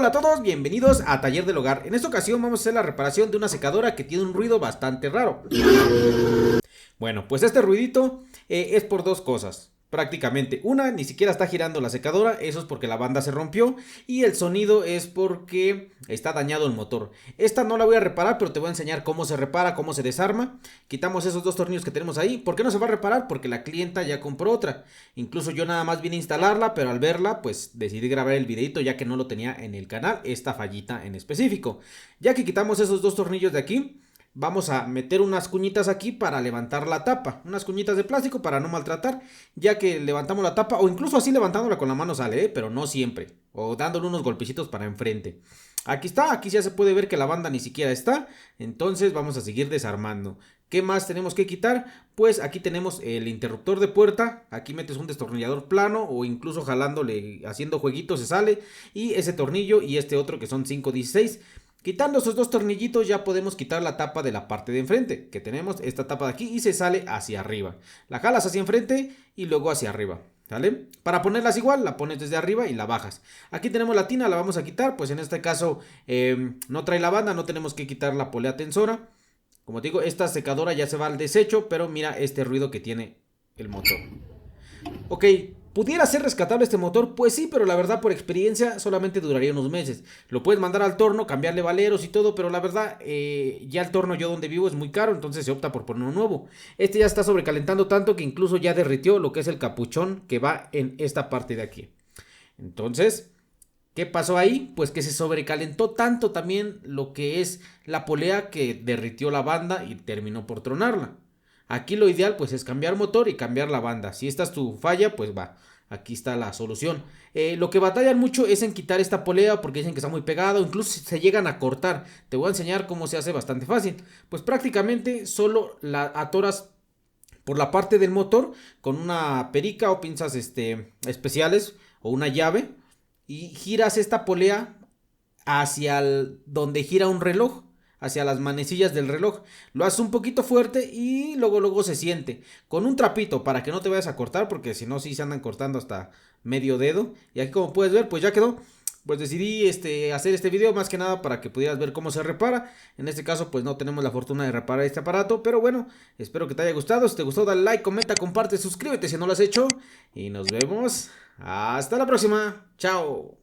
Hola a todos, bienvenidos a Taller del Hogar. En esta ocasión vamos a hacer la reparación de una secadora que tiene un ruido bastante raro. Bueno, pues este ruidito es por dos cosas. Prácticamente, una, ni siquiera está girando la secadora, eso es porque la banda se rompió. Y el sonido es porque está dañado el motor. Esta no la voy a reparar, pero te voy a enseñar cómo se repara, cómo se desarma. Quitamos esos dos tornillos que tenemos ahí. ¿Por qué no se va a reparar? Porque la clienta ya compró otra. Incluso yo nada más vine a instalarla, pero al verla pues decidí grabar el videito ya que no lo tenía en el canal, esta fallita en específico. Ya que quitamos esos dos tornillos de aquí, vamos a meter unas cuñitas aquí para levantar la tapa. Unas cuñitas de plástico para no maltratar. Ya que levantamos la tapa, o incluso así levantándola con la mano sale, pero no siempre. O dándole unos golpecitos para enfrente. Aquí está, aquí ya se puede ver que la banda ni siquiera está. Entonces vamos a seguir desarmando. ¿Qué más tenemos que quitar? Pues aquí tenemos el interruptor de puerta. Aquí metes un destornillador plano o incluso jalándole, haciendo jueguitos se sale. Y ese tornillo y este otro que son 516. Quitando esos dos tornillitos ya podemos quitar la tapa de la parte de enfrente, que tenemos esta tapa de aquí y se sale hacia arriba. La jalas hacia enfrente y luego hacia arriba, ¿vale? Para ponerlas igual, la pones desde arriba y la bajas. Aquí tenemos la tina, la vamos a quitar, pues en este caso no trae la banda, no tenemos que quitar la polea tensora. Como te digo, esta secadora ya se va al desecho, pero mira este ruido que tiene el motor. Ok, ¿pudiera ser rescatable este motor? Pues sí, pero la verdad por experiencia solamente duraría unos meses. Lo puedes mandar al torno, cambiarle valeros y todo, pero la verdad ya el torno yo donde vivo es muy caro, entonces se opta por poner uno nuevo. Este ya está sobrecalentando tanto que incluso ya derritió lo que es el capuchón que va en esta parte de aquí. Entonces, ¿qué pasó ahí? Pues que se sobrecalentó tanto también lo que es la polea que derritió la banda y terminó por tronarla. Aquí lo ideal pues es cambiar motor y cambiar la banda. Si esta es tu falla, pues va. Aquí está la solución. Lo que batallan mucho es en quitar esta polea porque dicen que está muy pegada o incluso se llegan a cortar. Te voy a enseñar cómo se hace bastante fácil. Pues prácticamente solo la atoras por la parte del motor con una perica o pinzas especiales o una llave y giras esta polea hacia donde gira un reloj, hacia las manecillas del reloj. Lo haces un poquito fuerte y luego se siente. Con un trapito para que no te vayas a cortar, porque si no sí se andan cortando hasta medio dedo. Y aquí como puedes ver, pues ya quedó. Pues decidí hacer este video más que nada para que pudieras ver cómo se repara. En este caso pues no tenemos la fortuna de reparar este aparato, pero bueno, espero que te haya gustado. Si te gustó dale like, comenta, comparte, suscríbete si no lo has hecho. Y nos vemos hasta la próxima. Chao.